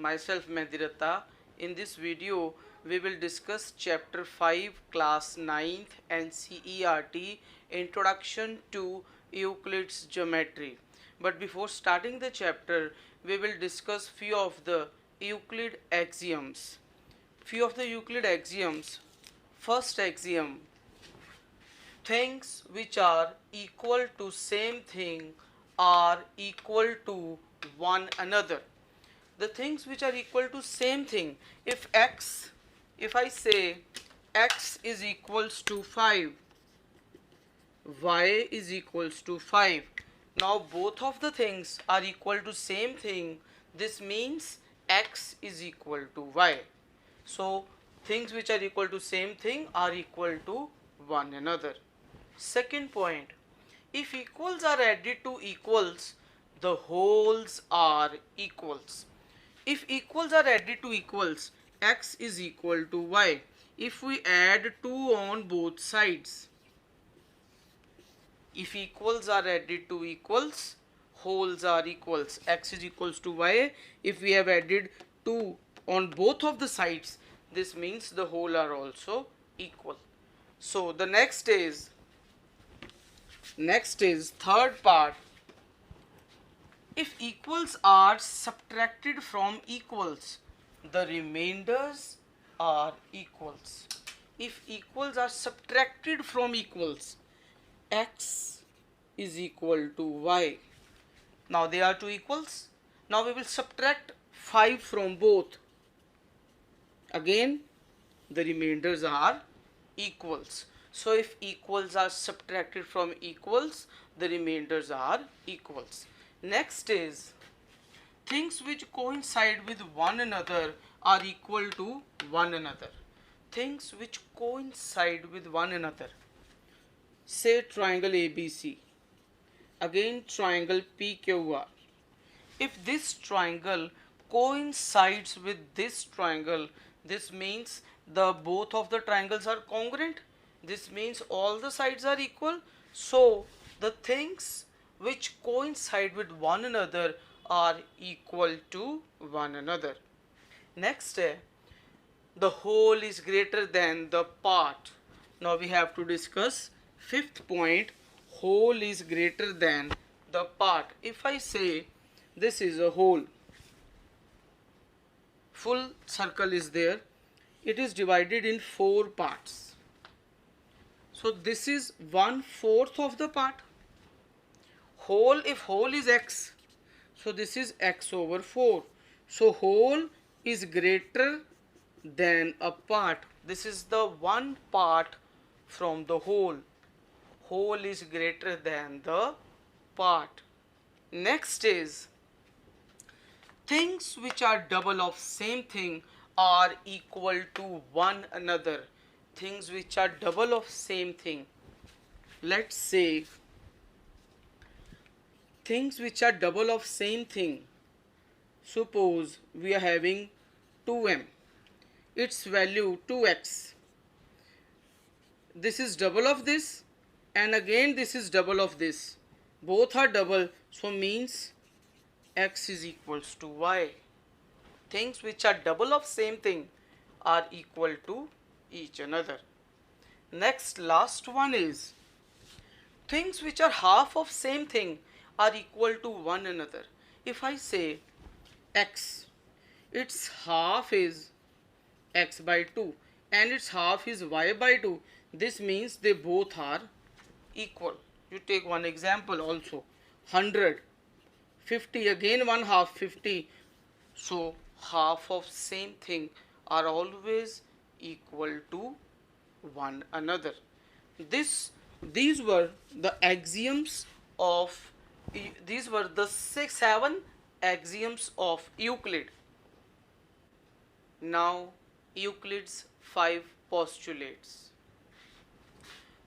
myself Mehdiratta. In this video we will discuss chapter 5 class 9th NCERT Introduction to Euclid's Geometry. But before starting the chapter we will discuss few of the Euclid axioms. Few of the Euclid axioms. First axiom: things which are equal to same thing are equal to one another. The things which are equal to same thing, if I say x is equals to 5, y is equals to 5, now both of the things are equal to same thing, this means x is equal to y. So things which are equal to same thing are equal to one another. Second point, if equals are added to equals, the wholes are equals. If equals are added to equals, x is equal to y. If we add 2 on both sides, if equals are added to equals, wholes are equals. X is equals to y. If we have added 2 on both of the sides, this means the whole are also equal. So the next is third part. If equals are subtracted from equals, the remainders are equals. If equals are subtracted from equals, x is equal to y. Now they are two equals. Now we will subtract 5 from both. Again the remainders are equals. So if equals are subtracted from equals, the remainders are equals. Next is things which coincide with one another are equal to one another. Things which coincide with one another. Say triangle ABC. Again triangle PQR. If this triangle coincides with this triangle, this means the both of the triangles are congruent. This means all the sides are equal. So the things which coincide with one another are equal to one another. Next, the whole is greater than the part. Now we have to discuss fifth point, whole is greater than the part. If I say this is a whole, full circle is there, it is divided in 4 parts. So this is 1/4 of the part. Whole, if whole is x, so this is x over 4. So whole is greater than a part. This is the one part from the whole. Whole is greater than the part. Next is things which are double of same thing are equal to one another. Things which are double of same thing. Let's say things which are double of same thing. Suppose we are having 2m. Its value 2x. This is double of this and again this is double of this. Both are double, so means x is equals to y. Things which are double of same thing are equal to each another. Next, last one is things which are half of same thing are equal to one another. If I say x, its half is x by 2 and its half is y by 2, this means they both are equal. You take one example also, 100, 50, again one half 50. So half of same thing are always equal to one another. These were the axioms of, these were the 7 axioms of Euclid. Now Euclid's 5 postulates.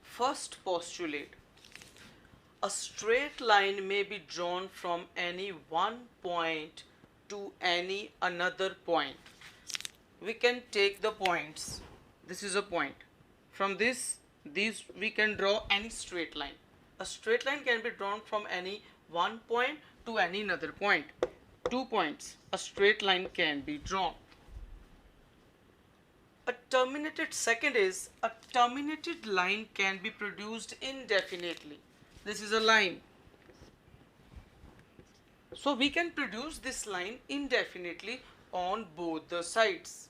First postulate: a straight line may be drawn from any one point to any another point. We can take the points. This is a point. From these we can draw any straight line. A straight line can be drawn from any one point to any another point. 2 points, a straight line can be drawn. A terminated second is a terminated line can be produced indefinitely. This is a line. So we can produce this line indefinitely on both the sides.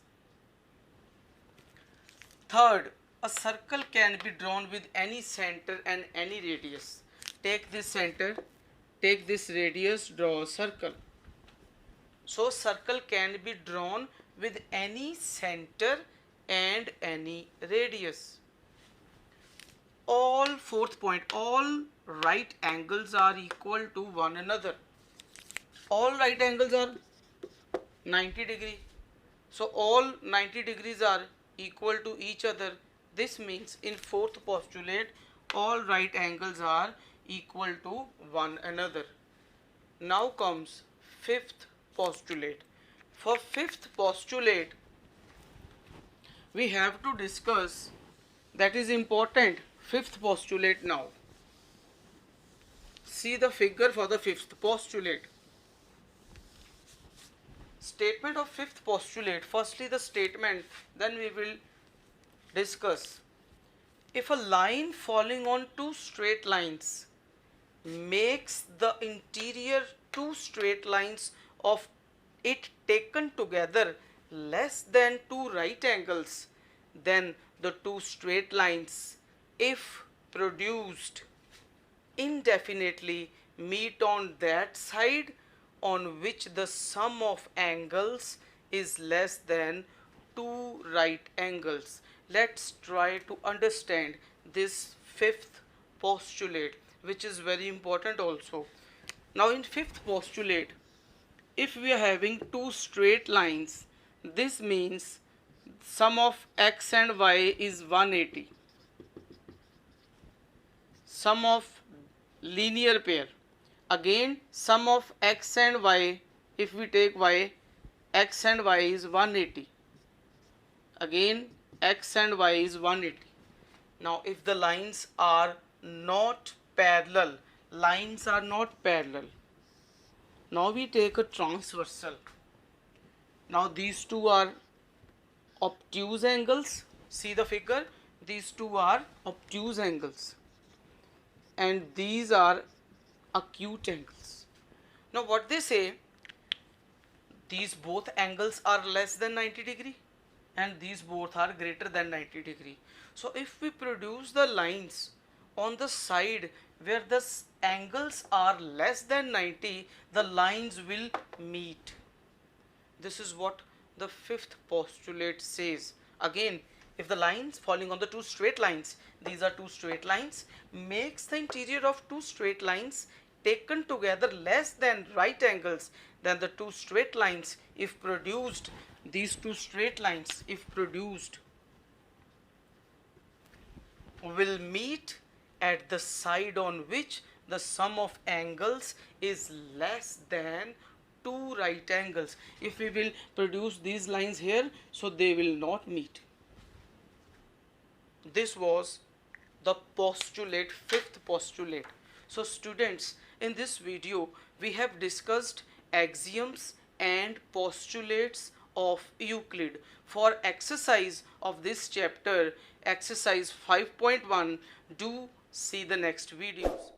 Third, a circle can be drawn with any center and any radius. Take this center, take this radius, draw a circle. So circle can be drawn with any center and any radius. Fourth point, all right angles are equal to one another. All right angles are 90 degree. So all 90 degrees are equal to each other. This means in fourth postulate, all right angles are equal to one another. Now comes fifth postulate. For fifth postulate, we have to discuss, that is important, fifth postulate now. See the figure for the fifth postulate. Statement of fifth postulate. Firstly the statement, then we will discuss. If a line falling on two straight lines makes the interior two straight lines of it taken together less than two right angles, then the two straight lines, if produced indefinitely, meet on that side on which the sum of angles is less than two right angles. Let's try to understand this fifth postulate, which is very important also. Now in fifth postulate, if we are having two straight lines, this means sum of x and y is 180. Sum of linear pair. Again sum of x and y, if we take y, x and y is 180. Again x and y is 180. Now if the lines are not parallel, lines are not parallel. Now we take a transversal. Now these two are obtuse angles. See the figure, these two are obtuse angles and these are acute angles. Now what they say, these both angles are less than 90 degree and these both are greater than 90 degree. So if we produce the lines on the side where the angles are less than 90, the lines will meet. This is what the fifth postulate says. Again, if the lines falling on the two straight lines, these are two straight lines, makes the interior of two straight lines taken together less than right angles, then the two straight lines, if produced, these two straight lines, if produced, will meet at the side on which the sum of angles is less than two right angles. If we will produce these lines here, so they will not meet. This was the postulate, fifth postulate. So students, in this video we have discussed axioms and postulates of Euclid. For exercise of this chapter, exercise 5.1, do see the next videos.